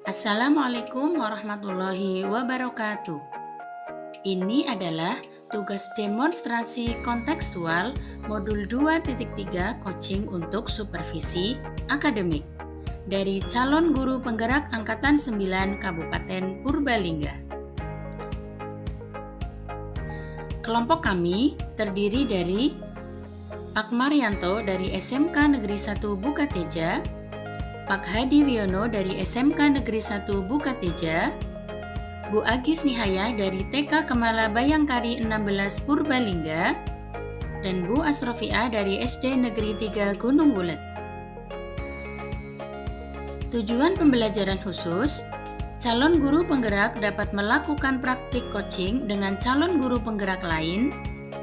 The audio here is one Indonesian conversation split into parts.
Assalamualaikum warahmatullahi wabarakatuh. Ini adalah tugas demonstrasi kontekstual modul 2.3 coaching untuk supervisi akademik dari calon guru penggerak Angkatan 9 Kabupaten Purbalingga. Kelompok kami terdiri dari Pak Marianto dari SMK Negeri 1 Bukateja, Pak Hadi Wiono dari SMK Negeri 1 Bukateja, Bu Agis Nihaya dari TK Kemala Bayangkari 16 Purbalingga, dan Bu Asrofiah dari SD Negeri 3 Gunung Wulet. Tujuan pembelajaran khusus, calon guru penggerak dapat melakukan praktik coaching dengan calon guru penggerak lain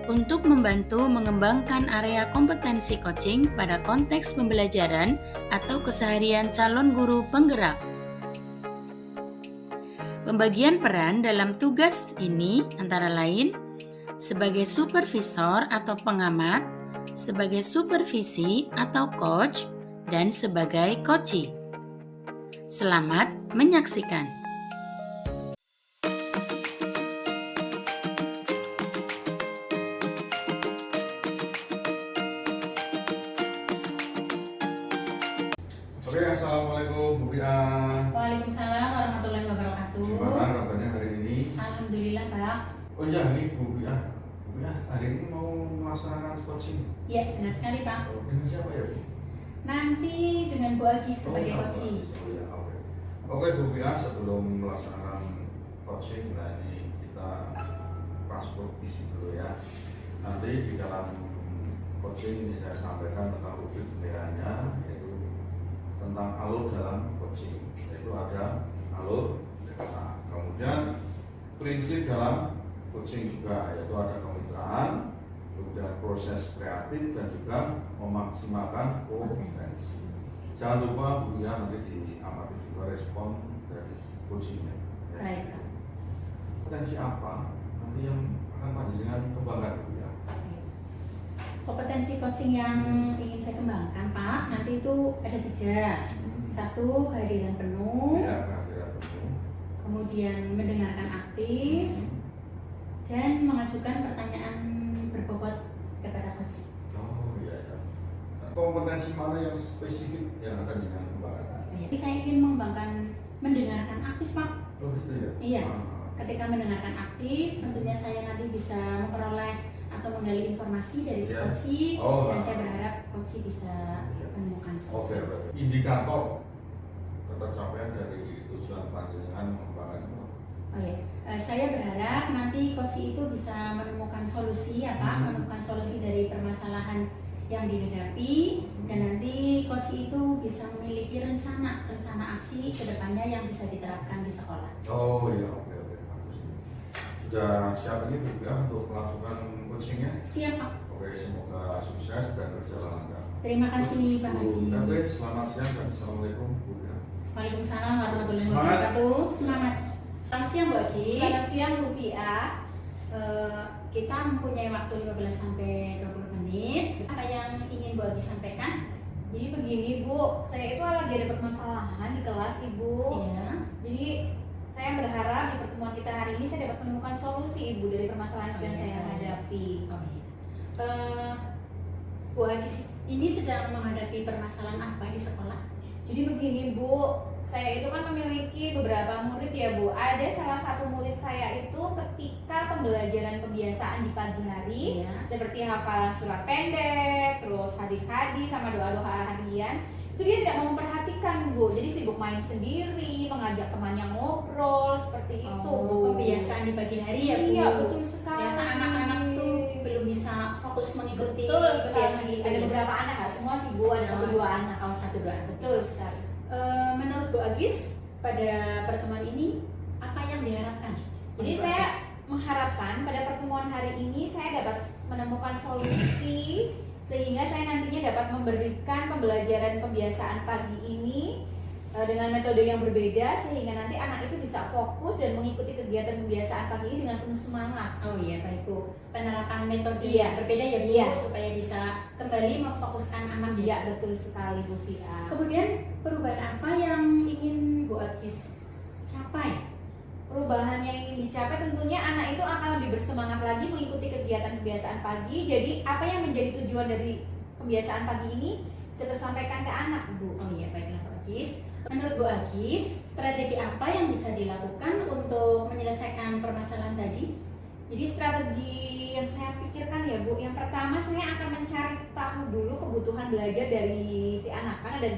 untuk membantu mengembangkan area kompetensi coaching pada konteks pembelajaran atau keseharian calon guru penggerak. Pembagian peran dalam tugas ini antara lain sebagai supervisor atau pengamat, sebagai supervisi atau coach, dan sebagai coachee. Selamat menyaksikan. Oke, assalamualaikum Bu Bia. Waalaikumsalam warahmatullahi wabarakatuh. Gimana kabarnya hari ini? Alhamdulillah, Pak. Oh iya, ini Bu Bia. Bu Bia, hari ini mau melaksanakan coaching. Ya, benar sekali, Pak. Dengan siapa ya, Bu? Nanti dengan Bu Agis sebagai coachee. Oh ya, oke. Oke, Bu Bia, sebelum melaksanakan coaching, nah ini kita transport visi dulu ya. Nanti di dalam coaching ini saya sampaikan tentang topik pilihannya, yaitu tentang alur dalam coaching, yaitu ada alur kata. Kemudian prinsip dalam coaching juga, yaitu ada kemitraan, kemudian proses kreatif, dan juga memaksimalkan kompetensi. Jangan lupa Bu ya, nanti diamati juga respon dari coachingnya ya. Baik, Pak. Potensi apa nanti yang akan panjenengan kembangkan Bu ya? Kompetensi coaching yang ingin saya kembangkan, Pak, nanti itu ada 3. Satu, kehadiran penuh, Ya, kehadiran penuh. kemudian mendengarkan aktif, dan mengajukan pertanyaan berbobot kepada coaching. Oh iya ya. Nah, kompetensi mana yang spesifik yang akan jenengan kembangkan? Jadi saya ingin mengembangkan mendengarkan aktif, Pak. Oh gitu ya? Iya. Ah. Ketika mendengarkan aktif, tentunya saya nanti bisa memperoleh atau menggali informasi dari si Ya. coachee, Oh, dan saya berharap coachee bisa Ya. menemukan Oke, solusi. oke. Indikator ketercapaian dari tujuan panjenengan mengembangkan itu. Oh ya, saya berharap nanti coachee itu bisa menemukan solusi, menemukan solusi dari permasalahan yang dihadapi, dan nanti coachee itu bisa memiliki rencana aksi ke depannya yang bisa diterapkan di sekolah. Oh iya, oke, oke, bagus. Sudah siap ini Bu ya untuk melakukan coachingnya? Siap, Pak. Oke, semoga sukses dan berjalan lancar. Terima kasih, Pak Haji. Oke, selamat siang dan assalamualaikum Bu ya. Waalaikumsalam warahmatullahi Semangat. wabarakatuh. Selamat siang, Bu Agis. Selamat siang Bu Pia. Kita mempunyai waktu 15 sampai 20 menit. Apa yang ingin Bu Agis sampaikan? Jadi begini Bu, saya itu lagi ada permasalahan di kelas Ibu. Iya. Jadi saya berharap di pertemuan kita hari ini saya dapat menemukan solusi Ibu dari permasalahan yang saya hadapi. Oh iya. Bu Agis ini sedang menghadapi permasalahan apa di sekolah? Jadi begini Bu, saya itu kan memiliki beberapa murid ya Bu. Ada salah satu murid saya itu ketika pembelajaran kebiasaan di pagi hari, Iya. seperti hafal surat pendek, terus hadis-hadis sama doa-doa harian, itu dia tidak mau memperhatikan Bu. Jadi sibuk main sendiri, mengajak temannya ngobrol seperti itu Bu. Kebiasaan di pagi hari ya, Bu. Iya betul sekali. Ternyata anak-anak tuh belum bisa fokus mengikuti Betul kebiasaan sekali. itu. Ada ya? beberapa anak, nggak semua sih Bu, ada 1-2 anak. Oh, 1-2 anak. Betul sekali. Menurut Bu Agis, pada pertemuan ini apa yang diharapkan? Jadi Bu saya Agis? mengharapkan pada pertemuan hari ini saya dapat menemukan solusi sehingga saya nantinya dapat memberikan pembelajaran kebiasaan pagi ini dengan metode yang berbeda sehingga nanti anak itu bisa fokus dan mengikuti kegiatan kebiasaan pagi ini dengan penuh semangat. Oh iya baik Bu, penerapan metode Iya. yang berbeda ya Bu, Iya. supaya bisa kembali memfokuskan anak ya. Iya, betul sekali Bu Fia. Kemudian perubahan apa yang ingin Bu Agis capai? Perubahan yang ingin dicapai tentunya anak itu akan lebih bersemangat lagi mengikuti kegiatan kebiasaan pagi. Jadi apa yang menjadi tujuan dari kebiasaan pagi ini bisa tersampaikan ke anak Bu. Oh iya baiklah Bu Agis. Menurut Bu Agis, strategi apa yang bisa dilakukan untuk menyelesaikan permasalahan tadi? Jadi strategi yang saya pikirkan ya Bu, yang pertama saya akan mencari tahu dulu kebutuhan belajar dari si anak. Kan ada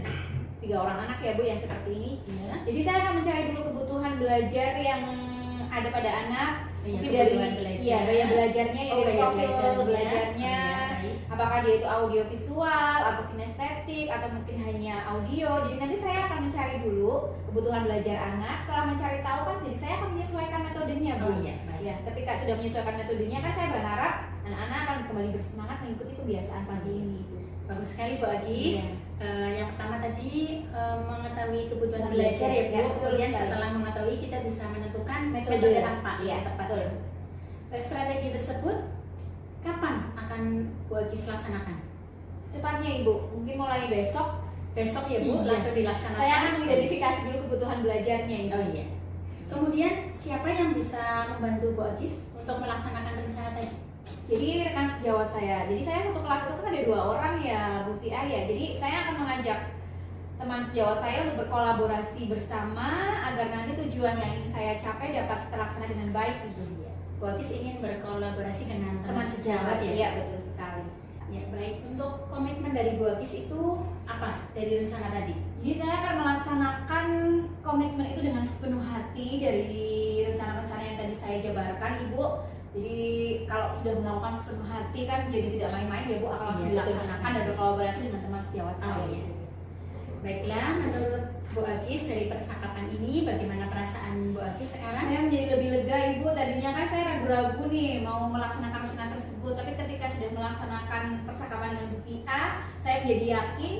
3 orang anak ya Bu yang seperti ini. Iya. Jadi saya akan mencari dulu kebutuhan belajar yang ada pada anak. Iya, Mungkin dari kebutuhan belajar. iya, gaya belajarnya ya, Oh, dari gaya profil belajarnya. belajarnya. Iya, baik. Apakah dia itu audio visual atau kinestetik atau mungkin hanya audio. Jadi nanti saya akan mencari dulu kebutuhan belajar anak. Setelah mencari tahu kan jadi saya akan menyesuaikan metodenya Bu. Oh iya baik. Ya, ketika sudah menyesuaikan metodenya kan saya berharap anak-anak akan kembali bersemangat mengikuti kebiasaan pagi ini Bu. Bagus sekali Bu Agis. Iya. Yang pertama tadi mengetahui kebutuhan Kebutuhan belajar ya Bu. ya, betul Kemudian sekali. setelah mengetahui kita bisa menentukan Metode. metode apa Iya, yang tepat. betul. Strategi tersebut kapan akan Bu Agis laksanakan? Secepatnya Ibu, mungkin mulai besok Besok ya Bu, Iya. langsung dilaksanakan. saya akan mengidentifikasi dulu kebutuhan belajarnya Ibu. Oh iya. Kemudian siapa yang bisa membantu Bu Agis untuk melaksanakan rencana tadi? Jadi rekan sejawat saya, jadi saya satu kelas itu kan ada 2 orang ya Bu Fia ya. Jadi saya akan mengajak teman sejawat saya untuk berkolaborasi bersama agar nanti tujuan yang ingin saya capai dapat terlaksana dengan baik Ibu. Bu Agis ingin berkolaborasi dengan Teman sejawat ya? Iya betul sekali. Ya baik. Untuk komitmen dari Bu Agis itu apa dari rencana tadi? Jadi saya akan melaksanakan komitmen itu dengan sepenuh hati dari rencana-rencana yang tadi saya jabarkan Ibu. Jadi kalau sudah melakukan sepenuh hati kan jadi tidak main-main ya Bu, akan langsung Iya, betul dilaksanakan sekali. dan berkolaborasi dengan teman sejawat Oh, saya. iya. Baiklah, menurut Bu Agis dari percakapan ini bagaimana perasaan Bu Agis sekarang? Saya menjadi lebih lega Ibu, tadinya kan saya ragu-ragu nih mau melaksanakan rencana tersebut. Tapi ketika sudah melaksanakan percakapan dengan Bu Fia, saya menjadi yakin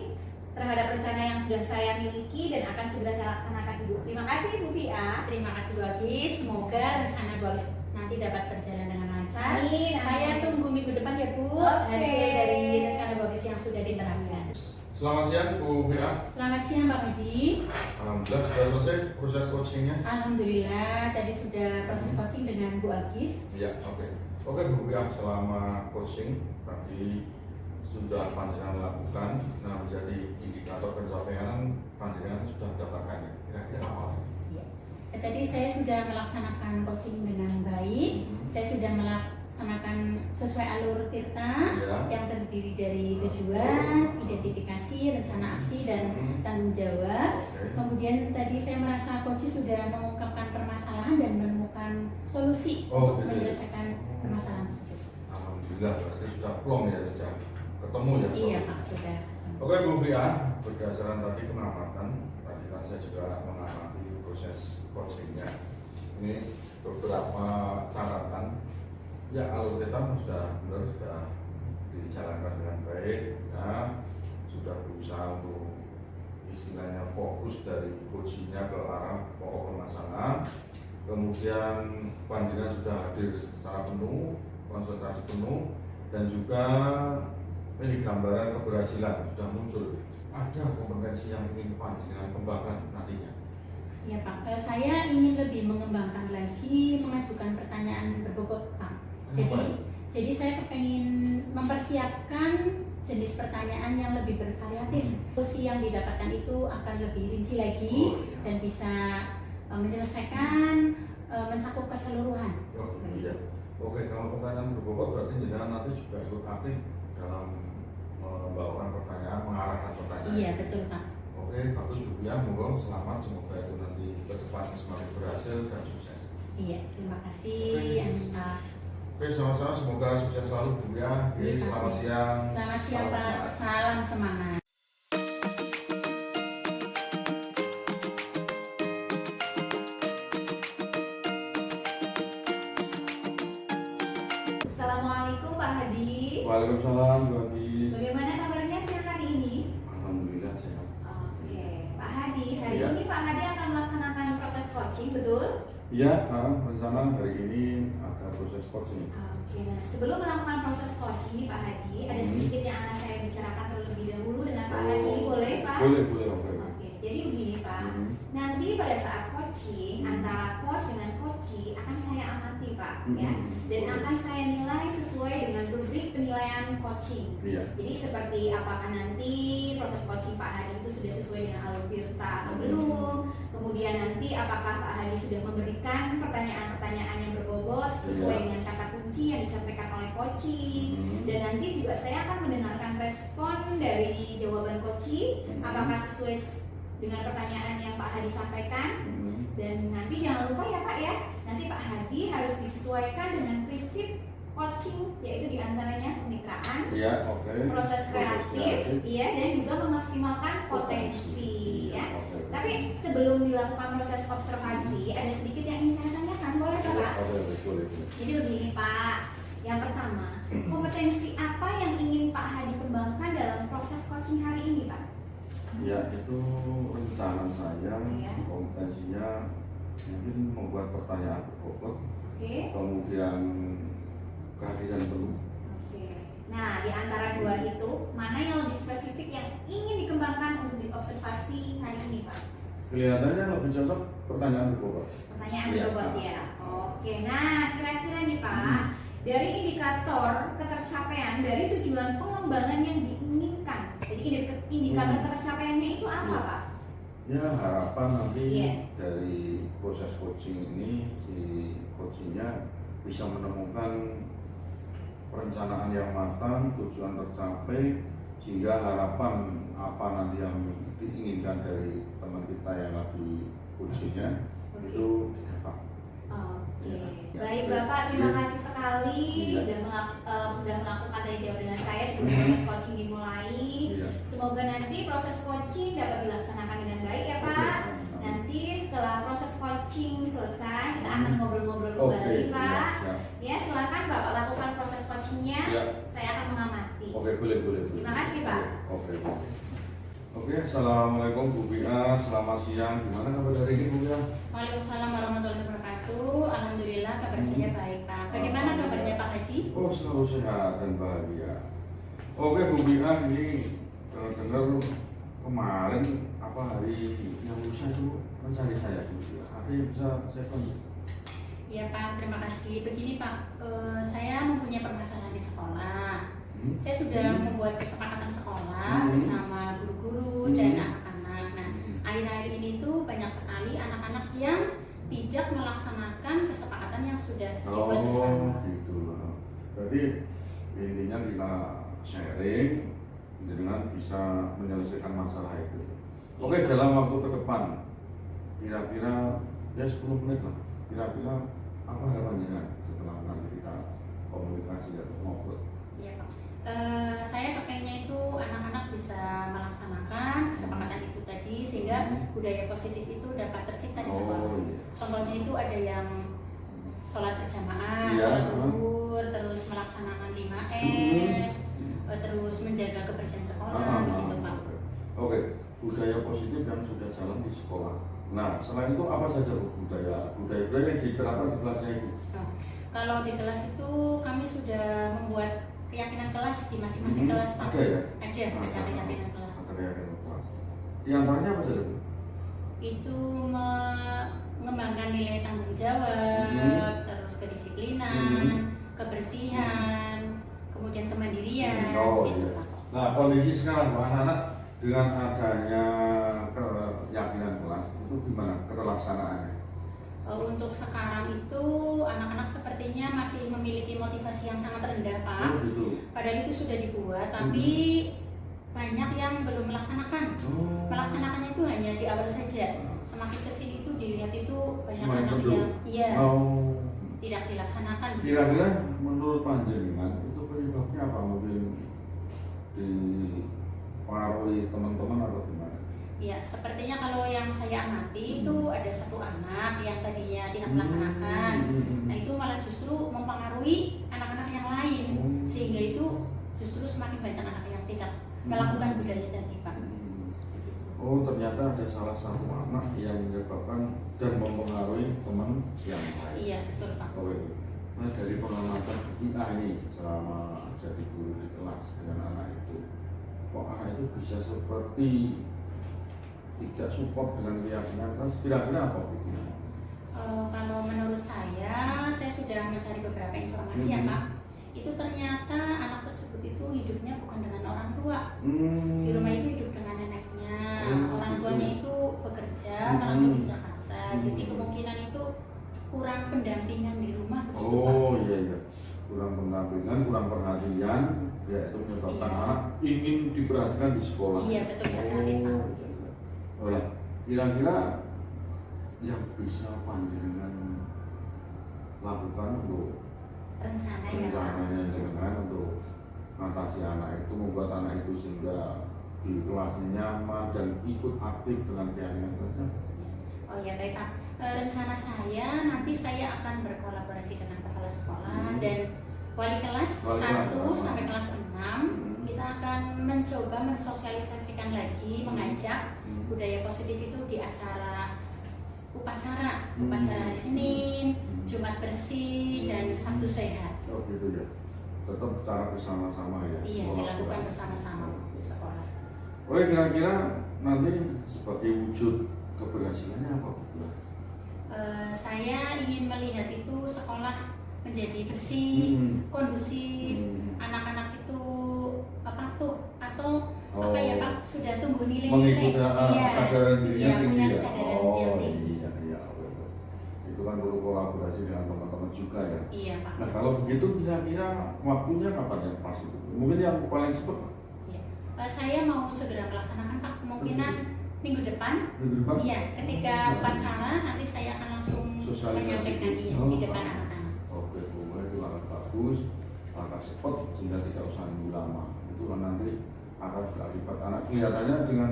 terhadap rencana yang sudah saya miliki dan akan segera saya laksanakan Ibu. Terima kasih Bu Fia. Terima kasih Bu Agis, semoga rencana Bu Agis nanti dapat berjalan dengan lancar. Amin. Saya tunggu minggu depan ya Bu, Oke. hasil dari rencana Bu Agis yang sudah diterapkan. Selamat siang Bu Fia. Selamat siang Pak Haji. Alhamdulillah sudah selesai proses coachingnya. Alhamdulillah tadi sudah proses coaching dengan Bu Agis. Iya, oke. Oke Bu Fia, selama coaching tadi sudah panjenengan lakukan, nah menjadi indikator pencapaian panjenengan sudah mendapatkannya. Kira-kira apa? Ya. Tadi saya sudah melaksanakan coaching dengan baik. Saya sudah melaksanakan sesuai alur Tirta Ya. yang terdiri dari tujuan, identifikasi, rencana aksi, dan tanggung jawab. Oke. Kemudian tadi saya merasa coach sudah mengungkapkan permasalahan dan menemukan solusi Oh, untuk gitu. menyelesaikan permasalahan tersebut. Alhamdulillah berarti sudah plong ya, sudah ketemu ya. Iya Pak, sudah. Oke Bu Fia, berdasarkan tadi pengamatan, tadi kan saya juga mengamati proses coachingnya. Ini beberapa catatan. Ya alur kita sudah benar sudah dijalankan dengan baik, ya sudah berusaha untuk istilahnya fokus dari coachingnya ke arah pokok permasalahan. Kemudian panjenengan sudah hadir secara penuh, konsentrasi penuh, dan juga ini gambaran keberhasilan sudah muncul. Ada kompetensi yang ingin panjenengan kembangkan nantinya. Ya Pak, saya ingin lebih mengembangkan lagi, mengajukan pertanyaan berbobot Pak. Jadi saya kepengen mempersiapkan jenis pertanyaan yang lebih bervariatif. Solusi yang didapatkan itu akan lebih rinci lagi dan bisa menyelesaikan, mencakup keseluruhan. Oh iya. Oke, kalau pertanyaan berbobot berarti jenengan nanti juga ikut aktif dalam membawakan pertanyaan, mengarahkan pertanyaan. Iya betul Pak. Oke, bagus Bu Fia, monggo selamat, semoga itu nanti ke depan semakin berhasil dan sukses. Iya, terima kasih Oke. Pak. Oke, sama-sama, semoga sukses selalu Bu Fia. Oke, Iya, Pak. selamat siang. Selamat siang Salam Pak, semangat. salam semangat. Assalamualaikum Pak Hadi. Waalaikumsalam Bu Agis. Bagaimana kabarnya siang hari ini? Alhamdulillah sehat. Oke, Pak Hadi, hari Iya. ini Pak Hadi akan melaksanakan proses coaching, betul? Iya, rencana hari ini ada proses coaching. Oke, nah sebelum melakukan proses coaching nih Pak Hadi, ada sedikit yang akan saya bicarakan terlebih dahulu dengan Pak Hadi, boleh Pak? Boleh, oke. Oke, jadi begini Pak, nanti pada saat coaching antara coach dengan coachee akan saya amati Pak, ya, dan akan saya nilai sesuai dengan rubrik penilaian coaching. Iya. Jadi seperti apakah nanti proses coaching Pak Hadi itu sudah sesuai dengan alur tirta atau belum, kemudian nanti apakah Pak Hadi sudah memberikan pertanyaan-pertanyaan yang berbobot sesuai dengan kata kunci yang disampaikan oleh coaching, dan nanti juga saya akan mendengarkan respon dari jawaban coaching apakah sesuai dengan pertanyaan yang Pak Hadi sampaikan. Dan nanti jangan lupa ya Pak ya, nanti Pak Hadi harus disesuaikan dengan prinsip coaching, yaitu diantaranya kemitraan, proses kreatif, iya, dan juga memaksimalkan potensi, ya. Tapi sebelum dilakukan proses observasi, ada sedikit yang ingin saya tanyakan, boleh Pak? Boleh. Jadi begini Pak, yang pertama, kompetensi apa yang ingin Pak Hadi kembangkan dalam proses coaching hari ini Pak? Ya, itu rencana saya, kompetensinya mungkin membuat pertanyaan berbobot, kemudian kehadiran penuh. Nah, di antara dua itu, mana yang lebih spesifik yang ingin dikembangkan untuk diobservasi hari ini Pak? Kelihatannya lebih cocok pertanyaan berbobot. Pertanyaan berbobot ya. Oke, nah kira-kira nih Pak, dari indikator ketercapaian dari tujuan pengembangan yang diinginkan, jadi indikator ketercapaiannya itu apa Pak? Ya, harapan nanti dari proses coaching ini si coachingnya bisa menemukan perencanaan yang matang, tujuan tercapai, sehingga harapan apa nanti yang diinginkan dari teman kita yang lagi coachingnya itu didapat. Baik Bapak, terima kasih sekali sudah melakukan tadi jawab dengan saya sebelum proses coaching dimulai. Semoga nanti proses coaching dapat dilaksanakan dengan baik ya Pak. Nanti setelah proses coaching selesai, kita akan ngobrol-ngobrol kembali Pak. Ya, silakan Bapak lakukan proses coachingnya. Saya akan mengamati. Boleh. Terima kasih Pak. Oke, assalamualaikum Bu Bia, selamat siang. Gimana kabar hari ini Bu Bia? Waalaikumsalam warahmatullahi wabarakatuh. Alhamdulillah kabar saya baik Pak. Bagaimana kabarnya Pak Haji? Oh, selalu sehat dan bahagia. Oke Bu Bia, ini dengar kemarin hari yang lusa itu mencari saya Bu Bia. Ada yang bisa saya bantu? Ya Pak, terima kasih. Begini Pak, saya mempunyai permasalahan di sekolah. Saya sudah membuat kesepakatan sekolah bersama guru-guru dan anak-anak. Nah, akhir-akhir ini tuh banyak sekali anak-anak yang tidak melaksanakan kesepakatan yang sudah dibuat bersama. Gitu. Berarti intinya kita sharing dengan bisa menyelesaikan masalah itu. Oke, dalam waktu ke depan kira-kira ya 10 menit lah. Kira-kira apa harapannya setelah nanti kita komunikasi atau ngobrol? Iya Pak. Saya kepengennya itu anak-anak bisa melaksanakan kesepakatan itu tadi sehingga budaya positif itu dapat tercipta di sekolah. Contohnya itu ada yang sholat berjamaah, sholat zuhur, terus melaksanakan 5S, terus menjaga kebersihan sekolah, begitu Pak. Oke, budaya positif yang sudah jalan di sekolah. Nah, selain itu apa saja budaya yang diterapkan di kelasnya itu? Kalau di kelas itu kami sudah membuat keyakinan kelas di masing-masing kelas Pak. Ada ya? Ada keyakinan kelas. Ada keyakinan kelas. Di antaranya apa saja Bu? Itu mengembangkan nilai tanggung jawab, terus kedisiplinan, kebersihan, kemudian kemandirian, gitu Pak. Nah, kondisi sekarang anak-anak dengan adanya keyakinan kelas itu gimana keterlaksanaannya? Untuk sekarang itu anak-anak sepertinya masih memiliki motivasi yang sangat rendah Pak. Gitu. Padahal itu sudah dibuat, tapi banyak yang belum melaksanakan. Melaksanakannya itu hanya di awal saja. Semakin kesini itu dilihat itu banyak anak yang tidak dilaksanakan. Kira-kira menurut panjenengan itu penyebabnya apa? Mungkin dipengaruhi teman-teman atau gimana? Ya, sepertinya kalau yang saya amati itu ada satu anak yang tadinya tidak melaksanakan. Nah, itu malah justru mempengaruhi anak-anak yang lain. Sehingga itu justru semakin banyak anak yang tidak melakukan budaya tadi Pak. Oh, ternyata ada salah satu anak yang menyebabkan dan mempengaruhi teman yang lain. Iya, betul Pak. Oh, iya. Nah, dari pengamatan kita ini selama jadi guru di kelas dengan anak itu, kok anak itu bisa seperti tidak support dengan keyakinan kelas, kira-kira apa begini? Kalau menurut saya sudah mencari beberapa informasi ya Pak. Itu ternyata anak tersebut itu hidupnya bukan dengan orang tua. Di rumah itu hidup dengan neneknya. Orang tuanya itu bekerja, merantau di Jakarta. Jadi kemungkinan itu kurang pendampingan di rumah begitu Pak. Oh iya, kurang pendampingan, kurang perhatian, ya itu menyebabkan Iya. anak ingin diperhatikan di sekolah. Iya, betul sekali Pak. Iya. Oleh kira-kira yang bisa panjenengan lakukan untuk rencananya dengan untuk mengatasi anak itu, membuat anak itu sehingga di kelasnya nyaman dan ikut aktif dengan keyakinan kelasnya. Oh ya baik Pak. Rencana saya nanti saya akan berkolaborasi dengan kepala sekolah dan wali kelas 1 sampai kelas 6. Kita akan mencoba mensosialisasikan lagi, mengajak budaya positif itu di acara upacara hari Senin, Jumat bersih, dan Sabtu sehat. Oh gitu ya, tetap secara bersama-sama ya. Iya, dilakukan bersama-sama di sekolah. Oleh kira-kira nanti sebagai wujud keberhasilannya apa? Saya ingin melihat itu sekolah menjadi bersih, kondusif, anak-anak itu patuh atau apa ya Pak, sudah tumbuh nilai-nilai, kesadaran dirinya tinggi punya ya. kesadaran yang tinggi. Iya, itu kan perlu kolaborasi dengan teman-teman juga ya. Iya Pak. Nah kalau begitu kira-kira waktunya kapan yang pas itu? Mungkin yang paling cepat. Iya. Saya mau segera melaksanakan Pak, kemungkinan minggu depan. Minggu depan? Iya, ketika upacara nanti saya akan langsung menyampaikan di depan anak-anak. Oke, itu langkah bagus, langkah cepat sehingga tidak usah nunggu lama. Itu kan nanti akan berakibat anak kelihatannya dengan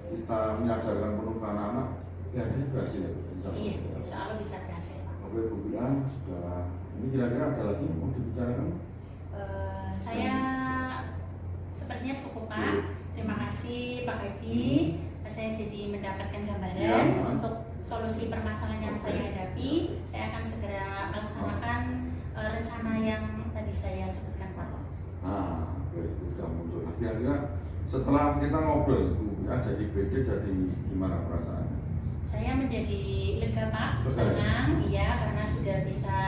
kita menyadarkan penuh ke anak-anak, kelihatannya berhasil ya. Iya, insya Allah bisa berhasil Pak. Oke, Bu Bia, sudah. Ini kira-kira ada lagi yang mau dibicarakan? Saya sepertinya cukup Pak. Terima kasih Pak Hadi. Saya jadi mendapatkan gambaran untuk solusi permasalahan yang saya hadapi. Saya akan segera melaksanakan rencana yang tadi saya sebutkan Pak. Nah, itu sudah muncul. Nah, kira-kira setelah kita ngobrol, Bu Bia jadi BD, jadi gimana perasaannya? Saya menjadi lega Pak, tenang, iya karena sudah bisa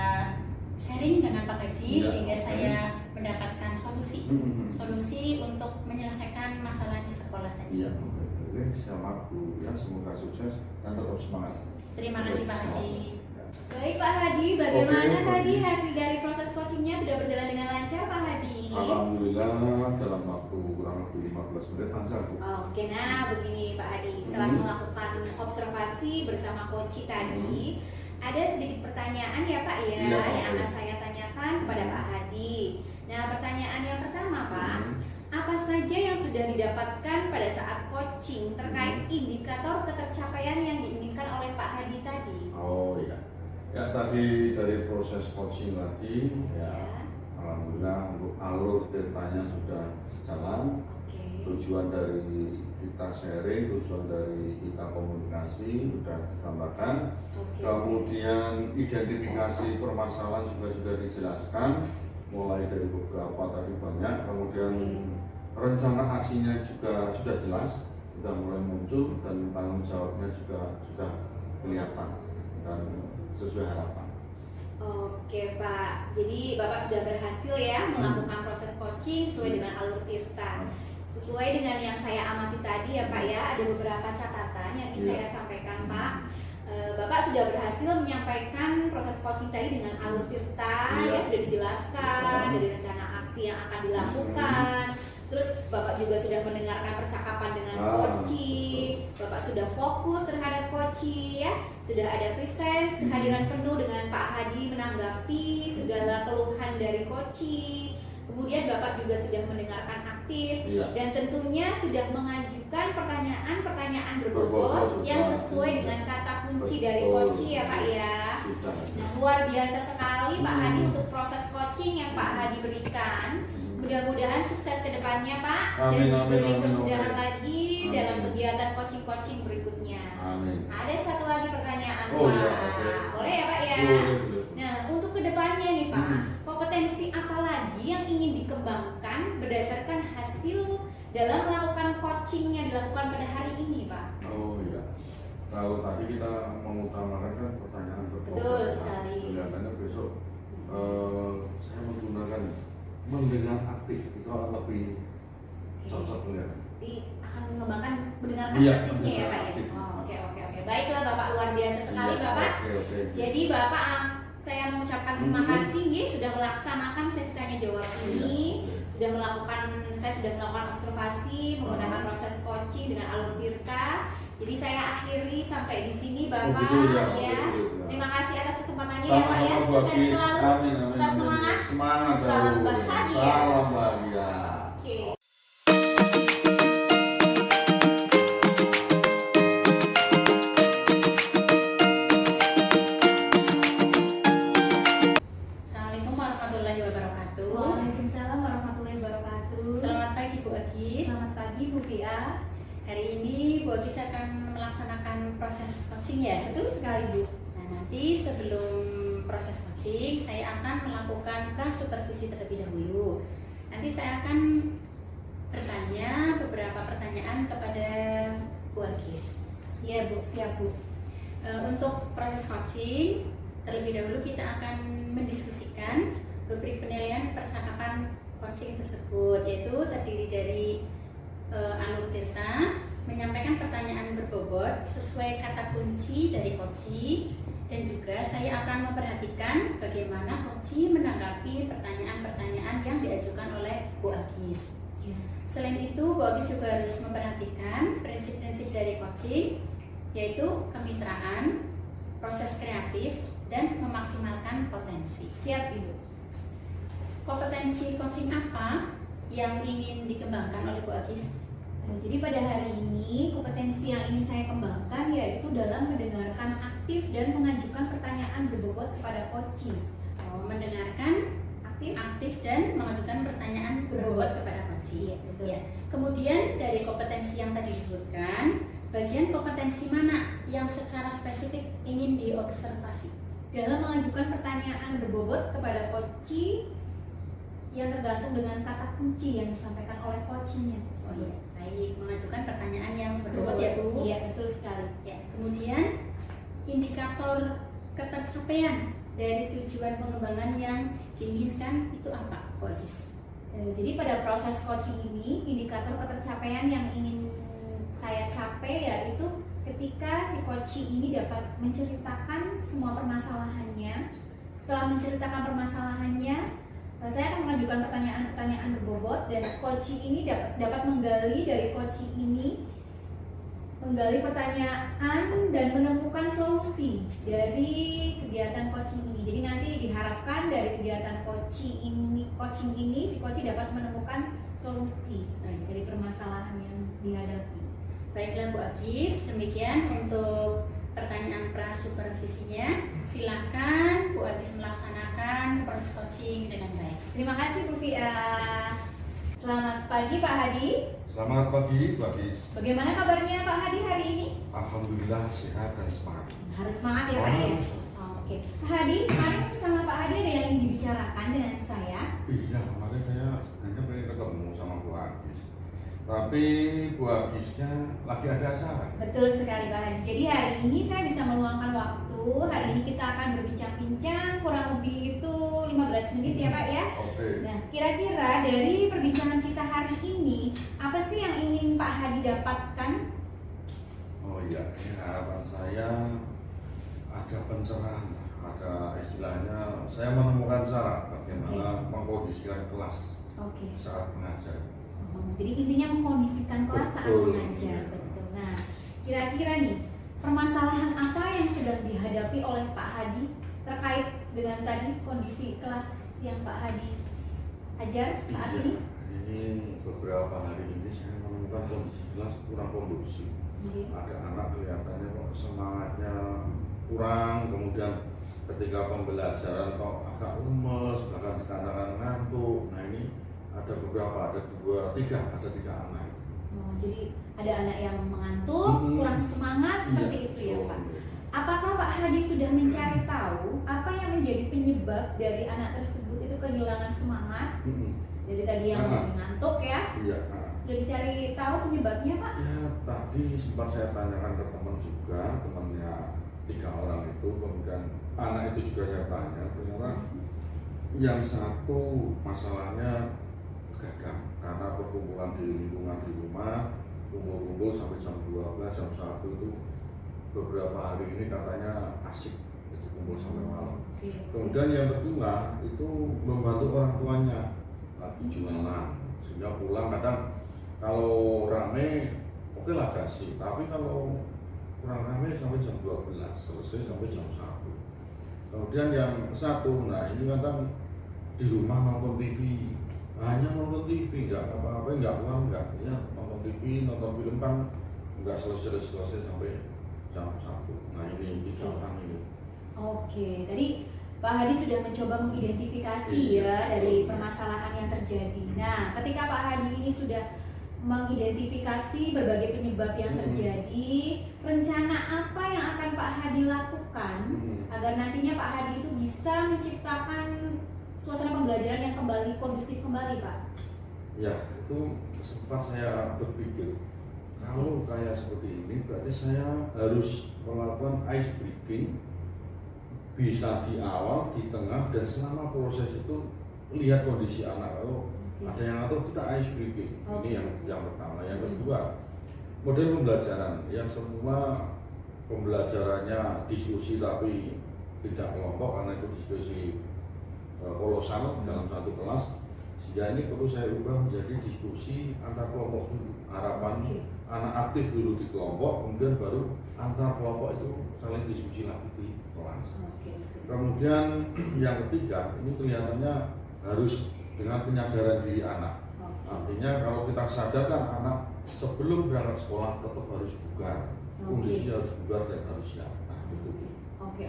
sharing dengan Pak Haji sehingga saya mendapatkan solusi untuk menyelesaikan masalah di sekolah tadi. Iya, oke, selamat Bu ya, semoga sukses dan tetap semangat. Terima kasih Pak Haji. Baik Pak Hadi, bagaimana tadi hasil dari proses coachingnya sudah berjalan dengan lancar Pak Hadi? Alhamdulillah dalam waktu kurang lebih 15 menit lancar Bu. Oke, nah begini Pak Hadi, setelah melakukan observasi bersama coach tadi, ada sedikit pertanyaan ya Pak ya, yang akan saya tanyakan kepada Pak Hadi. Nah pertanyaan yang pertama Pak, apa saja yang sudah didapatkan pada saat coaching terkait indikator ketercapaian yang diinginkan oleh Pak Hadi tadi? Oh iya, ya tadi dari proses coaching tadi ya, alhamdulillah untuk alur ceritanya sudah jalan. Tujuan dari kita sharing, tujuan dari kita komunikasi sudah digambarkan. Kemudian identifikasi permasalahan juga sudah dijelaskan, mulai dari beberapa tadi banyak. Kemudian rencana aksinya juga sudah jelas, sudah mulai muncul dan tanggung jawabnya juga sudah kelihatan dan sesuai harapan. Oke Pak, jadi Bapak sudah berhasil ya melakukan proses coaching sesuai dengan alur Tirta. Sesuai dengan yang saya amati tadi ya Pak ya, ada beberapa catatan yang ingin saya sampaikan Pak. Bapak sudah berhasil menyampaikan proses coaching tadi dengan alur Tirta, ya sudah dijelaskan dari rencana aksi yang akan dilakukan. Terus Bapak juga sudah mendengarkan percakapan dengan coaching, Bapak sudah fokus terhadap coaching ya, sudah ada presence, kehadiran penuh dengan Pak Hadi menanggapi segala keluhan dari coaching. Kemudian Bapak juga sudah mendengarkan aktif dan tentunya sudah mengajukan pertanyaan-pertanyaan berbobot yang sesuai dengan kata kunci dari coaching ya Pak ya. Nah, luar biasa sekali Pak Hadi untuk proses coaching yang Pak Hadi berikan. Mudah-mudahan sukses ke depannya Pak, Amin, dan amin, diberi amin, kemudahan amin. lagi Amin. dalam kegiatan coaching-coaching berikutnya. Amin. Ada satu lagi pertanyaan Oh, Pak, iya, oke. boleh ya Pak ya? Boleh. Nah, untuk kedepannya nih Pak, Mhm. kompetensi apa lagi yang ingin dikembangkan berdasarkan hasil dalam melakukan coaching yang dilakukan pada hari ini Pak? Oh iya. Kalau tadi kita mengutamakan kan pertanyaan berbobot. Betul Nah, sekali. Kelihatannya besok saya menggunakan mendengar aktif itu lebih cocok ya. Akan mengembangkan mendengarkan Iya, aktifnya ya mendengar Pak ya? aktif. Oh, oke. Baiklah Bapak, luar biasa sekali Iya, Bapak. Oke. Jadi Bapak, saya mengucapkan terima Mhm. kasih nih sudah melaksanakan sesi tanya jawab ini, Iya. saya sudah melakukan observasi menggunakan proses coaching dengan alur Tirta. Jadi saya akhiri sampai di sini Bapak. begitu ya, Ya. begitu ya. Terima kasih atas kesempatannya ya Pak ya. Sama-sama Bu Sukses Agis. selalu. Amin. Tetap semangat. Semangat. Salam Bu. bahagia. Salam bahagia. Oke. Assalamualaikum warahmatullahi wabarakatuh. Waalaikumsalam warahmatullahi wabarakatuh. Selamat pagi Bu Agis. Selamat pagi Bu Fia. Hari ini Bu Agis akan melaksanakan proses coaching ya. Betul sekali Bu. Nah, nanti sebelum proses coaching saya akan melakukan supervisi terlebih dahulu. Nanti saya akan bertanya beberapa pertanyaan kepada Bu Agis. Iya Bu, siap Bu. Untuk proses coaching terlebih dahulu kita akan mendiskusikan rubrik penilaian percakapan coaching tersebut, yaitu terdiri dari alur Tirta, menyampaikan pertanyaan berbobot sesuai kata kunci dari coaching, dan juga saya akan memperhatikan bagaimana coaching menanggapi pertanyaan-pertanyaan yang diajukan oleh Bu Agis. Selain itu, Bu Agis juga harus memperhatikan prinsip-prinsip dari coaching, yaitu kemitraan, proses kreatif, dan memaksimalkan potensi. Siap Ibu. Kompetensi coaching apa yang ingin dikembangkan oleh Bu Agis? Jadi pada hari ini kompetensi yang ingin saya kembangkan yaitu dalam mendengarkan aktif dan mengajukan pertanyaan berbobot kepada coaching. Mendengarkan Aktif? aktif dan mengajukan pertanyaan berbobot kepada coaching. Iya, betul. Ya. Kemudian dari kompetensi yang tadi disebutkan, bagian kompetensi mana yang secara spesifik ingin diobservasi? Dalam mengajukan pertanyaan berbobot kepada coaching yang tergantung dengan kata kunci yang disampaikan oleh coachingnya. Oh iya, baik, mengajukan pertanyaan yang berbobot ya Bu. Iya, betul sekali. Ya, kemudian indikator ketercapaian dari tujuan pengembangan yang diinginkan itu apa, Bu Agis? Jadi pada proses coaching ini indikator ketercapaian yang ingin saya capai yaitu ketika si coaching ini dapat menceritakan semua permasalahannya. Setelah menceritakan permasalahannya, saya akan mengajukan pertanyaan-pertanyaan berbobot dan coaching ini dapat menggali dari coaching ini, menggali pertanyaan dan menemukan solusi dari kegiatan coaching ini. Jadi nanti diharapkan dari kegiatan coaching ini si coaching dapat menemukan solusi dari permasalahan yang dihadapi. Baiklah Bu Agis, demikian untuk pertanyaan pra-supervisinya. Silakan Bu Agis melaksanakan proses coaching dengan baik. Terima kasih Bu Fia. Selamat pagi Pak Hadi. Selamat pagi, Bu Agis. Bagaimana kabarnya Pak Hadi hari ini? Alhamdulillah sehat dan semangat. Harus semangat ya Pak ya. Harus. Oke. Pak Hadi, kemarin sama Pak Hadi ada yang ingin dibicarakan dengan saya. Iya, kemarin saya sebenarnya pengen ketemu sama Bu Agis. Tapi Bu Agisnya lagi ada acara. Betul sekali Pak Hadi. Jadi hari ini saya bisa meluangkan waktu. Hari ini kita akan berbincang-bincang kurang lebih itu 15 menit ya Pak ya. Oke. Nah, kira-kira dari perbincangan kita hari ini, apa sih yang ingin Pak Hadi dapatkan? Oh iya, ini harapan saya ada pencerahan, ada istilahnya saya menemukan cara bagaimana mengkondisikan kelas Oke. saat mengajar. Jadi intinya mengkondisikan kelas saat Betul. mengajar. Betul. Nah, kira-kira nih permasalahan apa yang sedang dihadapi oleh Pak Hadi terkait dengan tadi kondisi kelas yang Pak Hadi ajar saat Iya, ini? ini beberapa hari ini saya menemukan kondisi kelas kurang kondusif. Oke. Ada anak kelihatannya kok semangatnya kurang, kemudian ketika pembelajaran kok agak lemes, bahkan dikatakan ngantuk. Nah ini ada ada tiga anak. Oh, jadi ada anak yang mengantuk, kurang semangat seperti Iya, itu ya betul. Pak. Apakah Pak Hadi sudah mencari tahu apa yang menjadi penyebab dari anak tersebut itu kehilangan semangat? Jadi tadi yang mengantuk ya, Iya. sudah dicari tahu penyebabnya Pak? Ya tadi sempat saya tanyakan ke teman juga, temannya 3 orang itu, kemudian anak itu juga saya tanya, ternyata yang satu masalahnya gagal karena perkumpulan di lingkungan di rumah, kumpul-kumpul sampai jam 12, jam 1 itu beberapa hari ini katanya asik itu kumpul sampai malam. Kemudian yang kedua itu membantu orang tuanya lagi jualan, sehingga pulang kadang kalau rame oke lah kasih, tapi kalau kurang rame sampai jam 12, selesai sampai jam 1. Kemudian yang satu, nah ini kadang di rumah nonton TV, hanya nonton TV, nggak apa-apa, nggak pulang, nggak, ya nonton TV, nonton film kan nggak selesai sampai jam 1. Nah ini 3 orang ini. Oke, tadi Pak Hadi sudah mencoba mengidentifikasi Iya, ya dari betul. permasalahan yang terjadi. Nah, ketika Pak Hadi ini sudah mengidentifikasi berbagai penyebab yang terjadi, rencana apa yang akan Pak Hadi lakukan agar nantinya Pak Hadi itu bisa menciptakan suasana pembelajaran yang kembali kondusif kembali, Pak? Ya, itu sempat saya berpikir kalau kayak seperti ini berarti saya harus melakukan ice breaking, bisa di awal, di tengah, dan selama proses itu lihat kondisi anak. Kalau ada yang atau kita ice breaking, ini yang pertama. Yang kedua, model pembelajaran yang semula pembelajarannya diskusi tapi tidak kelompok karena itu diskusi kolosal dalam satu kelas, sehingga ini perlu saya ubah menjadi diskusi antar kelompok dulu. Harapan anak aktif dulu di kelompok, kemudian baru antar kelompok itu saling diskusi lagi di kelas. Kemudian yang ketiga, ini kelihatannya harus dengan penyadaran diri anak. Artinya kalau kita sadarkan anak sebelum berangkat sekolah tetap harus bugar, kondisi harus bugar dan harus siap. Nah, itu. Oke.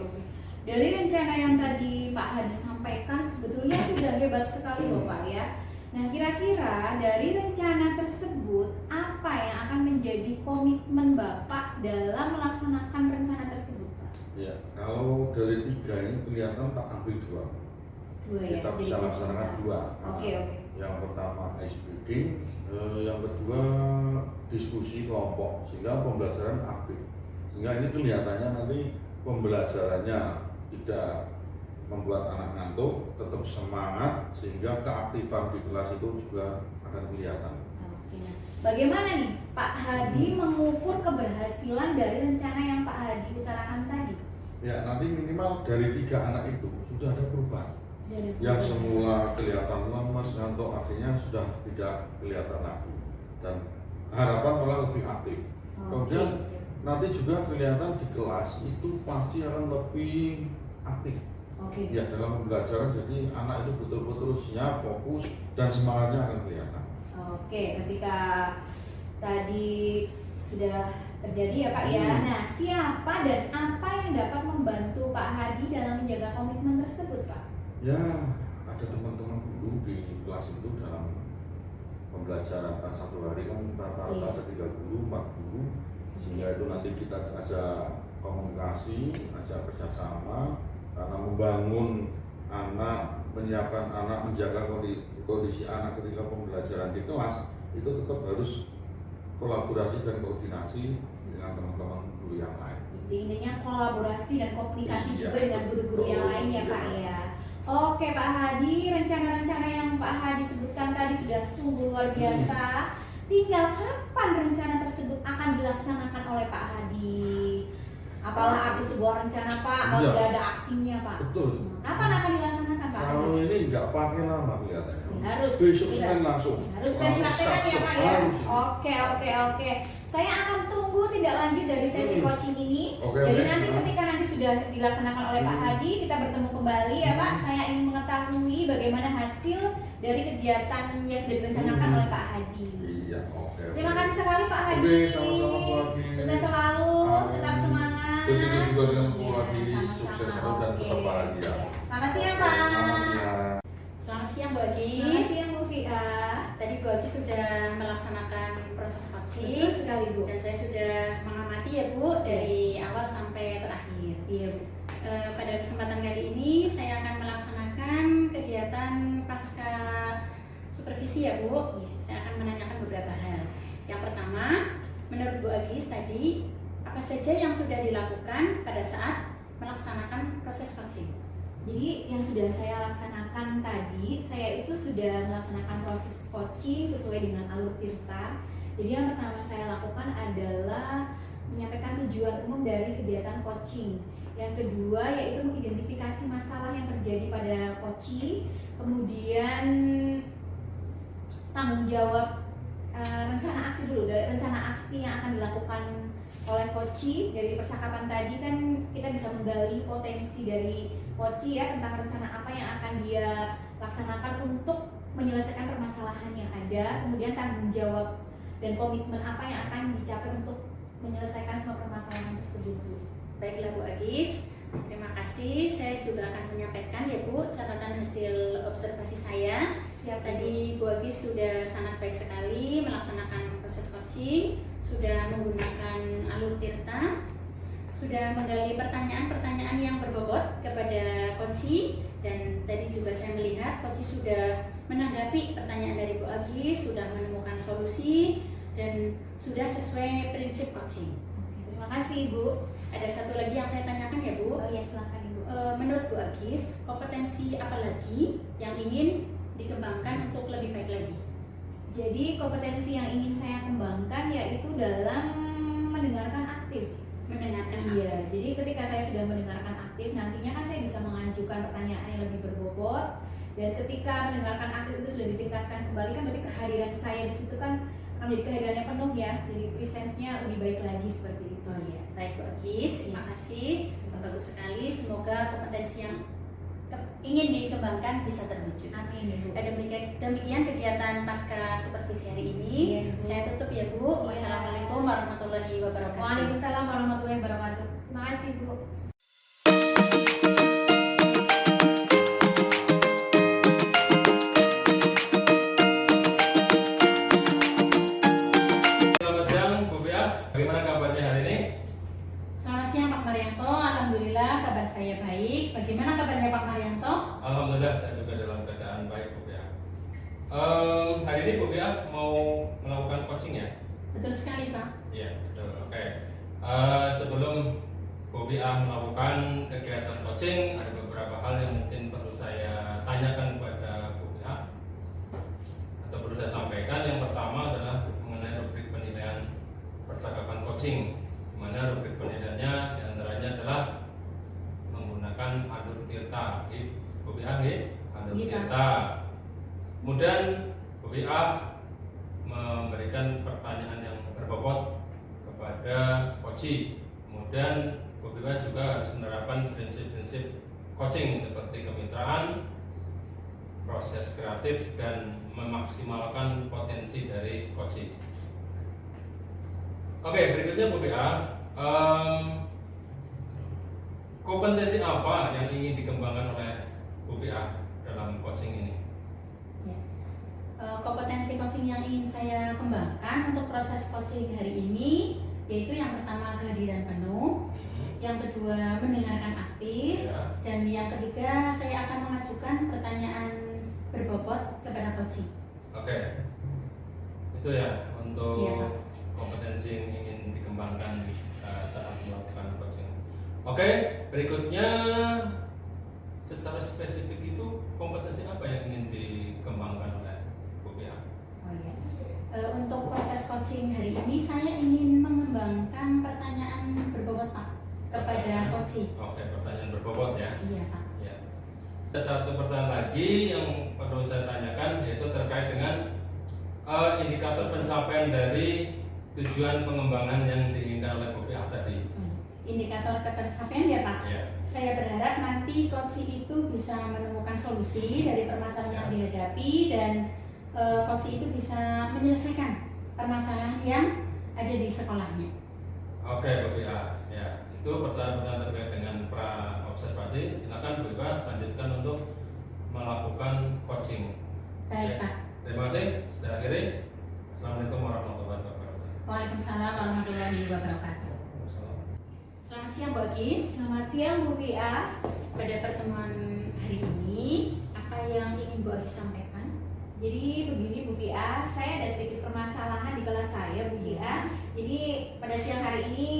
Dari rencana yang tadi Pak Hadi sampaikan sebetulnya sudah hebat sekali loh Pak ya. Nah, kira-kira dari rencana tersebut apa yang akan menjadi komitmen Bapak dalam melaksanakan rencana tersebut, Pak? Ya, kalau dari 3 ini kelihatan tak ambil 2. Ya, Kita bisa laksanakan 2. Oke. Yang pertama ice breaking, yang kedua diskusi kelompok, sehingga pembelajaran aktif. Sehingga ini kelihatannya nanti pembelajarannya tidak membuat anak ngantuk, tetap semangat, sehingga keaktifan di kelas itu juga akan kelihatan. Oke. Bagaimana nih Pak Hadi mengukur keberhasilan dari rencana yang Pak Hadi utarakan tadi? Ya, nanti minimal dari 3 anak itu sudah ada perubahan. Yang semula kelihatan lemas, ngantuk, akhirnya sudah tidak kelihatan lagi, dan harapan malah lebih aktif. Kemudian nanti juga kelihatan di kelas itu pasti akan lebih aktif. Ya, dalam pembelajaran, jadi anak itu betul-betul siap, fokus, dan semangatnya akan kelihatan. Oke, ketika tadi sudah terjadi ya Pak ya. Nah, siapa dan apa yang dapat membantu Pak Hadi dalam menjaga komitmen tersebut, Pak? Ya, ada teman-teman guru di kelas itu dalam pembelajaran 1 hari kan rata-rata ada 3 guru, 4 guru, sehingga itu nanti kita ajak komunikasi, ajak kerjasama, karena membangun anak, menyiapkan anak, menjaga kondisi anak ketika pembelajaran di kelas itu tetap harus kolaborasi dan koordinasi dengan teman-teman guru yang lain. Jadi intinya kolaborasi dan komunikasi juga dengan guru-guru yang lain ya Pak ya. Oke Pak Hadi, rencana-rencana yang Pak Hadi sebutkan tadi sudah sungguh luar biasa. Tinggal kapan rencana tersebut akan dilaksanakan oleh Pak Hadi? Apalah arti sebuah rencana Pak kalau tidak ada aksinya Pak? Betul. Kapan akan dilaksanakan Pak? Kalau ini nggak pakai lama kelihatannya. Harus. Besok Senin langsung. Harus praktekkan ya Pak ya. Harus. Oke. Saya akan tunggu tindak lanjut dari sesi coaching ini. Jadi nanti ketika nanti sudah dilaksanakan oleh Pak Hadi, kita bertemu kembali ya Pak. Saya ingin mengetahui bagaimana hasil dari kegiatan yang sudah direncanakan oleh Pak Hadi. Iya, oke. Terima kasih sekali Pak Hadi. Oke, sama-sama Pak Hadi. Sukses selalu, tetap semangat. Begitu juga dengan Bu Iya, Hadi, sama-sama. sukses selalu dan Oke. tetap bahagia. Selamat siang Oke, Pak. selamat siang. Selamat siang Bu Agi. Selamat siang Bu Via. Tadi Bu Agi sudah melaksanakan proses coaching. Betul sekali Bu. Dan saya sudah mengamati ya Bu dari awal sampai terakhir. Iya Bu. Pada kesempatan kali ini saya akan melaksanakan kegiatan pasca supervisi ya Bu. Saya akan menanyakan beberapa hal. Yang pertama, menurut Bu Agis tadi apa saja yang sudah dilakukan pada saat melaksanakan proses coaching? Jadi yang sudah saya laksanakan tadi, saya itu sudah melaksanakan proses coaching sesuai dengan alur Tirta. Jadi yang pertama saya lakukan adalah menyampaikan tujuan umum dari kegiatan coaching. Yang kedua yaitu mengidentifikasi masalah yang terjadi pada coaching. Kemudian tanggung jawab rencana aksi dulu, dari rencana aksi yang akan dilakukan oleh coaching. Dari percakapan tadi kan kita bisa menggali potensi dari coaching ya, tentang rencana apa yang akan dia laksanakan untuk menyelesaikan permasalahan yang ada. Kemudian tanggung jawab dan komitmen apa yang akan dicapai untuk menyelesaikan semua permasalahan tersebut Bu. Baiklah Bu Agis, terima kasih. Saya juga akan menyampaikan ya Bu catatan hasil observasi saya. Siap Tadi Bu Agis sudah sangat baik sekali melaksanakan proses coaching, sudah menggunakan alur Tirta, sudah menggali pertanyaan-pertanyaan yang berbobot kepada coaching, dan tadi juga saya melihat coaching sudah menanggapi pertanyaan dari Bu Agis, sudah menemukan solusi dan sudah sesuai prinsip coaching. Terima kasih Bu. Ada satu lagi yang saya tanyakan ya Bu. Oh ya silakan Ibu. Menurut Bu Agis, kompetensi apa lagi yang ingin dikembangkan untuk lebih baik lagi? Jadi kompetensi yang ingin saya kembangkan yaitu dalam mendengarkan aktif. Mendengarkan Iya, jadi ketika saya sudah mendengarkan aktif, nantinya kan saya bisa mengajukan pertanyaan yang lebih berbobot. Dan ketika mendengarkan aktif itu sudah ditingkatkan kembali, kan berarti kehadiran saya di situ kan akan menjadi kehadiran yang penuh ya. Jadi presence-nya lebih baik lagi seperti itu. Oh iya, baik Bu Agis, terima kasih. Bagus sekali, semoga kompetensi yang ingin dikembangkan bisa terwujud. Amin Ibu. Demikian kegiatan pasca supervisi hari ini. Iya, Ibu. Saya tutup ya Bu. Iya. Wassalamualaikum warahmatullahi wabarakatuh. Waalaikumsalam warahmatullahi wabarakatuh. Terima kasih Bu. Selamat siang Bu Pia, bagaimana kabarnya hari ini? Selamat siang Pak Marianto. Alhamdulillah kabar saya baik. Bagaimana kabarnya Pak Marianto? Alhamdulillah saya juga dalam keadaan baik Bu Pia. Hari ini Bu Pia mau melakukan coaching ya? Betul sekali Pak. Iya betul. Oke. Sebelum Bu Pia melakukan kegiatan coaching, ada beberapa hal yang mungkin perlu saya tanyakan kepada Bu Pia atau perlu saya sampaikan. Yang pertama adalah mengenai rubrik penilaian percakapan coaching, di mana rubrik penilaiannya diantaranya adalah menggunakan alur Tirta. Bu Pia, alur Iya, Pak. Tirta. Kemudian Bu Pia memberikan pertanyaan yang berbobot kepada coaching. Kemudian Bu Pia juga harus menerapkan prinsip-prinsip coaching seperti kemitraan, proses kreatif, dan memaksimalkan potensi dari coaching. Oke, berikutnya Bu Pia, kompetensi apa yang ingin dikembangkan oleh Bu Pia dalam coaching ini? Ya. Kompetensi coaching yang ingin saya kembangkan untuk proses coaching hari ini yaitu yang pertama kehadiran penuh, yang kedua mendengarkan aktif, Ya. dan yang ketiga saya akan mengajukan pertanyaan berbobot kepada coaching. Oke, itu ya untuk Iya, Pak. kompetensi yang ingin dikembangkan saat melakukan coaching. Oke, berikutnya secara spesifik itu kompetensi apa yang ingin dikembangkan oleh Bu Pia? Oh ya. Untuk proses coaching hari ini saya ingin mengembangkan pertanyaan berbobot Pak kepada coaching. Oke, pertanyaan berbobot ya. Iya Pak. Ya. Ada satu pertanyaan lagi yang perlu saya tanyakan, yaitu terkait dengan indikator pencapaian dari tujuan pengembangan yang diinginkan oleh Bu Pia tadi. Indikator ketercapaian ya Pak. Ya. Saya berharap nanti coaching itu bisa menemukan solusi dari permasalahan yang dihadapi dan coaching itu bisa menyelesaikan permasalahan yang ada di sekolahnya. Oke, Bu Pia. Ya, itu pertanyaan-pertanyaan terkait dengan pra observasi. Silakan Bu Pia lanjutkan untuk melakukan coaching. Baik Oke. Pak. Agis. Selamat siang Bu Via. Pada pertemuan hari ini, apa yang ingin Bu Agis sampaikan? Jadi begini Bu Via, saya ada sedikit permasalahan di kelas saya Bu Via. Jadi pada siang hari ini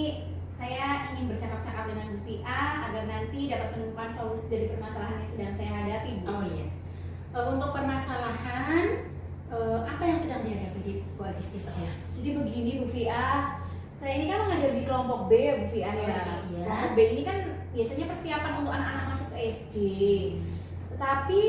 saya ingin bercakap-cakap dengan Bu Via agar nanti dapat menemukan solusi dari permasalahan yang sedang saya hadapi Bu. Oh iya. Untuk permasalahan apa yang sedang dihadapi di Bu Agis di sekolah? Jadi begini Bu Via, saya ini kan mengajar di kelompok B ya Bu Via ya. Iya. Kelompok B ini kan biasanya persiapan untuk anak-anak masuk ke SD. Tetapi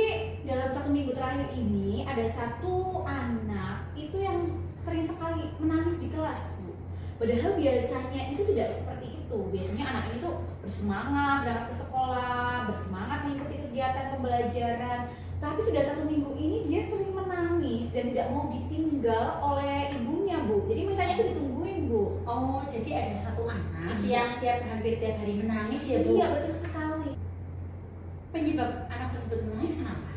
dalam 1 minggu terakhir ini ada satu anak itu yang sering sekali menangis di kelas Bu. Padahal biasanya itu tidak seperti itu. Biasanya anak ini tuh bersemangat berangkat ke sekolah, bersemangat mengikuti kegiatan pembelajaran. Tapi sudah 1 minggu ini dia sering menangis dan tidak mau ditinggal oleh ibunya Bu. Jadi mintanya itu ditungguin Bu. Oh, jadi ada satu anak Iya. yang hampir tiap hari menangis ya Bu? Iya betul sekali. Penyebab anak tersebut menangis kenapa?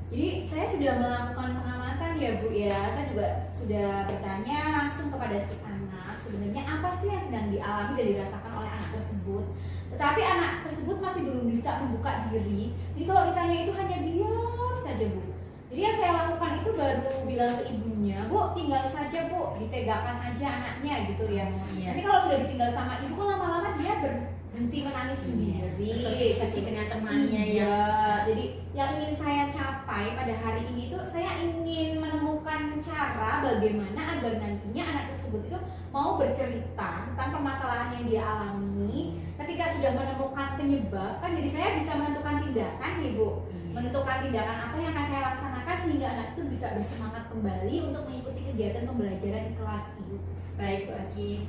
Jadi saya sudah melakukan pengamatan ya Bu ya. Saya juga sudah bertanya langsung kepada si anak sebenarnya apa sih yang sedang dialami dan dirasakan oleh anak tersebut. Tetapi anak tersebut masih belum bisa membuka diri. Jadi kalau ditanya itu hanya diam saja Bu. Jadi yang saya lakukan itu baru bilang ke ibunya, Bu tinggal saja Bu, ditegakan aja anaknya gitu ya. Iya. Nanti kalau sudah ditinggal sama ibu kan lama-lama dia berhenti menangis sendiri. Bersosialisasi dengan temannya Iya. yang Jadi yang ingin saya capai pada hari ini itu saya ingin menemukan cara bagaimana agar nantinya anak tersebut itu mau bercerita tentang permasalahan yang dia alami. Ketika sudah menemukan penyebab, kan jadi saya bisa menentukan tindakan nih Bu. Menentukan tindakan apa yang akan saya laksanakan sehingga anak itu bisa bersemangat kembali untuk mengikuti kegiatan pembelajaran di kelas Ibu. Baik Bu Agis.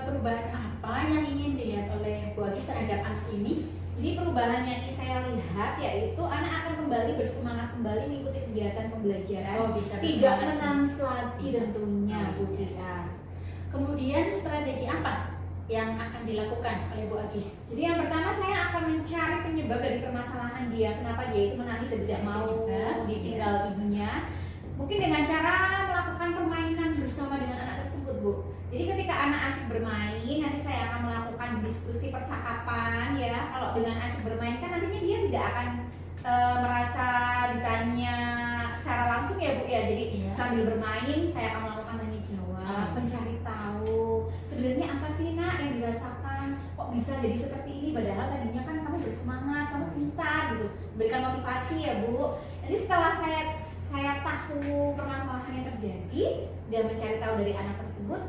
Perubahan apa yang ingin dilihat oleh Bu Agis terhadap anak ini? Jadi perubahan yang ingin saya lihat yaitu anak akan kembali bersemangat kembali mengikuti kegiatan pembelajaran. Oh, bisa Tidak bersemangat. menangis lagi tentunya Oh, Bu iya. Via. Kemudian strategi apa yang akan dilakukan oleh Bu Agis? Jadi yang pertama saya akan mencari penyebab dari permasalahan dia. Kenapa dia itu menangis dan tidak mau Penyebab, ditinggal ibunya. Mungkin dengan cara melakukan permainan bersama dengan anak tersebut Bu. Jadi ketika anak asik bermain, nanti saya akan melakukan diskusi percakapan ya. Kalau dengan asik bermain kan nantinya dia tidak akan merasa ditanya secara langsung ya Bu ya. Jadi Iya. sambil bermain saya akan melakukan tanya jawab, mencari tahu sebenarnya apa sih Nak yang dirasakan, kok bisa jadi seperti ini padahal tadinya kan kamu bersemangat, kamu pintar gitu. Berikan motivasi ya Bu. Nanti setelah saya tahu permasalahan yang terjadi dan mencari tahu dari anak tersebut,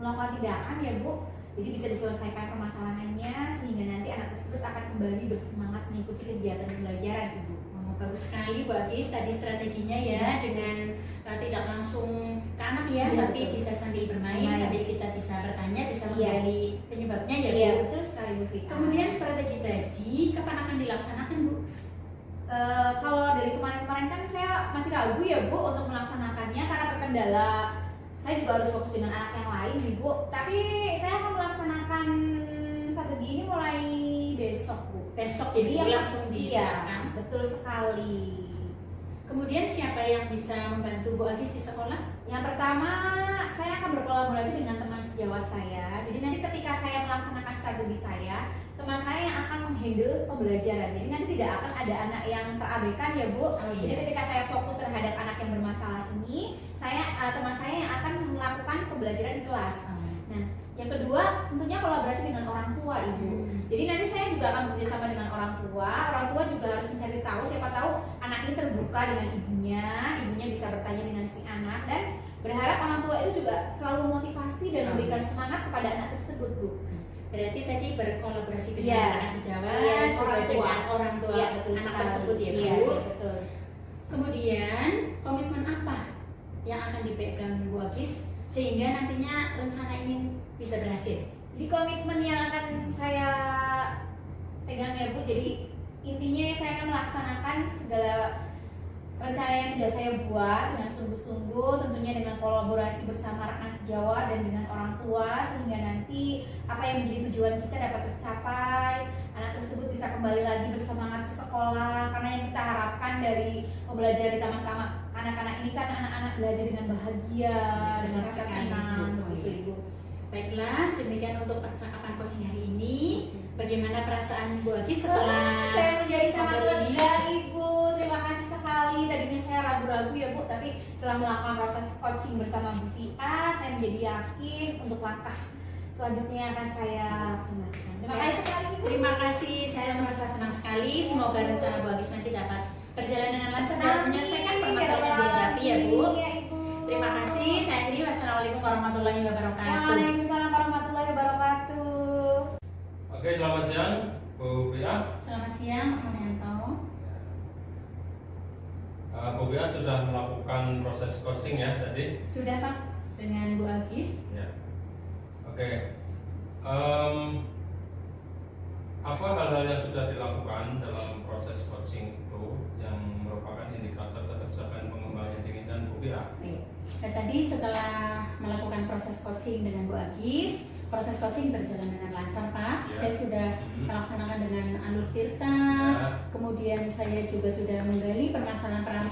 melakukan tindakan ya Bu. Jadi bisa diselesaikan permasalahannya sehingga nanti anak tersebut akan kembali bersemangat mengikuti kegiatan pembelajaran Ibu. Oh, bagus sekali Bu Agis tadi strateginya ya, dengan tidak langsung ke anak ya, Iya, tapi betul. bisa sambil bermain, Bermain. sambil kita bisa bertanya, bisa Iya. menggali penyebabnya ya Bu. Iya betul sekali Bu Vika. Kemudian strategi tadi kapan akan dilaksanakan Bu? Kalau dari kemarin-kemarin kan saya masih ragu ya Bu untuk melaksanakannya karena terkendala saya juga harus fokus dengan anak yang lain nih Bu. Tapi saya akan melaksanakan strategi ini mulai besok Bu. Besok Jadi jadi yang langsung iya, diterapkan. betul sekali. Kemudian siapa yang bisa membantu Bu Agis di sekolah? Yang pertama, saya akan berkolaborasi dengan teman sejawat saya. Jadi nanti ketika saya melaksanakan strategi saya, teman saya yang akan menghandle pembelajaran. Jadi nanti tidak akan ada anak yang terabaikan ya Bu. Oh, Jadi ketika saya fokus terhadap anak yang bermasalah ini, teman saya yang akan melakukan pembelajaran di kelas. Nah, yang kedua tentunya kolaborasi dengan orang tua Ibu. Jadi nanti saya juga akan bekerjasama dengan orang tua. Orang tua juga harus mencari tahu, siapa tahu anak ini terbuka dengan ibunya bisa bertanya dengan si anak dan berharap orang tua itu juga selalu motivasi dan memberikan semangat kepada anak tersebut Bu. Berarti tadi berkolaborasi dengan Iya. anak sejawat, Iya, juga orang tua. dengan orang tua Iya, betul anak sekali. tersebut ya Bu. Iya, betul. Kemudian komitmen apa yang akan dipegang Bu Agis sehingga nantinya rencana ini bisa berhasil? Jadi komitmen yang akan saya pegang ya Bu. Jadi intinya saya akan melaksanakan segala rencana yang sudah saya buat dengan sungguh-sungguh, tentunya dengan kolaborasi bersama rekan sejawat dan dengan orang tua sehingga nanti apa yang menjadi tujuan kita dapat tercapai. Anak tersebut bisa kembali lagi bersemangat ke sekolah karena yang kita harapkan dari pembelajaran di taman anak-anak ini kan anak-anak belajar dengan bahagia, dengan rasa Sekali, senang, Bu. begitu Ibu. Baiklah, demikian untuk percakapan coaching hari ini. Bagaimana perasaan Bu Agis setelah Saya menjadi sangat ngobrol ini? lega Ibu. Terima kasih sekali. Tadinya saya ragu-ragu ya Bu, tapi setelah melakukan proses coaching bersama Bu Via, saya menjadi yakin untuk langkah selanjutnya akan saya laksanakan. Terima kasih sekali Ibu. Terima kasih, saya merasa senang sekali. Semoga rencana Bu Agis nanti dapat berjalan dengan lancar dan menyelesaikan permasalahan yang dihadapi ya Bu. Iya Ibu. Terima kasih. Saya akhiri. Wassalamualaikum warahmatullahi wabarakatuh. Waalaikumsalam warahmatullahi wabarakatuh. Oke, selamat siang Bu Via. Selamat siang, Pak Marianto. Bu Via sudah melakukan proses coaching ya tadi. Sudah Pak, dengan Bu Agis. Ya. Oke. Apa hal-hal yang sudah dilakukan dalam proses coaching itu yang merupakan indikator ketercapaian pengembangan yang diinginkan Bu Via? Baik. Dan tadi setelah melakukan proses coaching dengan Bu Agis, proses coaching berjalan dengan lancar Pak. Ya. Saya sudah melaksanakan dengan alur tirta, Ya. kemudian saya juga sudah menggali permasalahan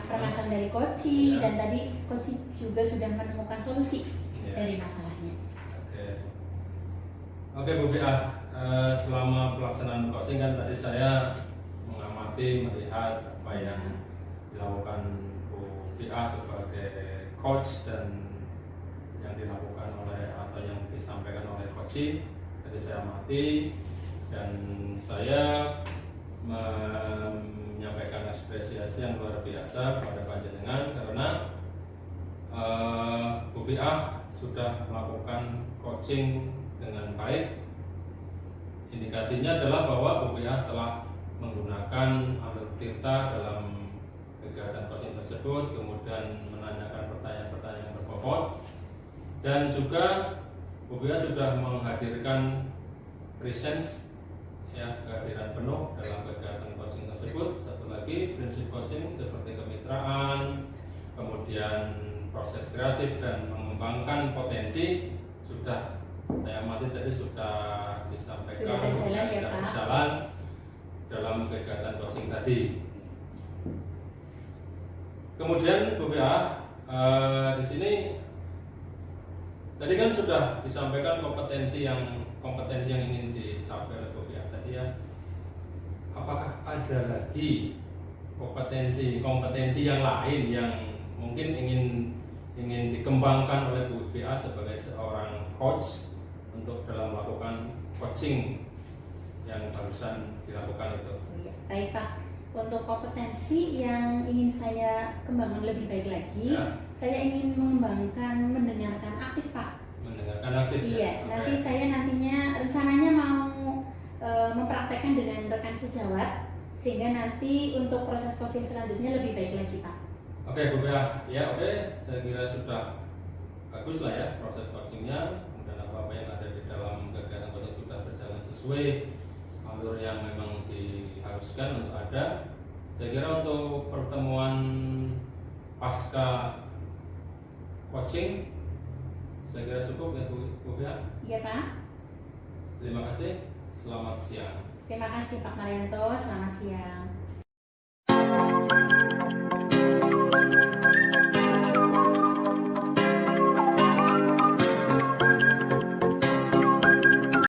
dari coaching, Ya. dan tadi coaching juga sudah menemukan solusi Ya. dari masalahnya. Oke Bu Via, selama pelaksanaan coaching kan tadi saya mengamati melihat apa yang dilakukan Bu Via sebagai coach dan yang dilakukan oleh atau yang disampaikan oleh coaching. Tadi saya amati dan saya menyampaikan apresiasi yang luar biasa kepada panjenengan karena Bu Via sudah melakukan coaching dengan baik. Indikasinya adalah bahwa Bu Via telah menggunakan alur tirta dalam kegiatan coaching tersebut, kemudian menanyakan pertanyaan-pertanyaan yang berbobot, dan juga Bu Via sudah menghadirkan presence ya, kehadiran penuh dalam kegiatan coaching tersebut. Satu lagi, prinsip coaching seperti kemitraan, kemudian proses kreatif dan mengembangkan potensi sudah saya amati tadi sudah disampaikan, Sudah berjalan ya, sudah Pak. berjalan dalam kegiatan coaching tadi. Kemudian Bu Via, di sini tadi kan sudah disampaikan kompetensi yang ingin dicapai oleh Bu Via tadi ya. Apakah ada lagi kompetensi yang lain yang mungkin ingin dikembangkan oleh Bu Via sebagai seorang coach untuk dalam melakukan coaching yang barusan dilakukan itu? Baik Pak, untuk kompetensi yang ingin saya kembangkan lebih baik lagi, Ya. saya ingin mengembangkan mendengarkan aktif Pak. Mendengarkan aktif Iya, ya? nanti Oke. saya rencananya mau mempraktekkan dengan rekan sejawat, sehingga nanti untuk proses coaching selanjutnya lebih baik lagi Pak. Oke Bu Via, ya oke, saya kira sudah bagus lah ya proses coachingnya. Kemudian apa yang ada di dalam kegiatan coaching sudah berjalan sesuai alur yang memang diharuskan untuk ada. Saya kira untuk pertemuan pasca coaching saya kira cukup ya Bu Via. Iya Pak. Terima kasih. Selamat siang. Terima kasih Pak Marianto. Selamat siang.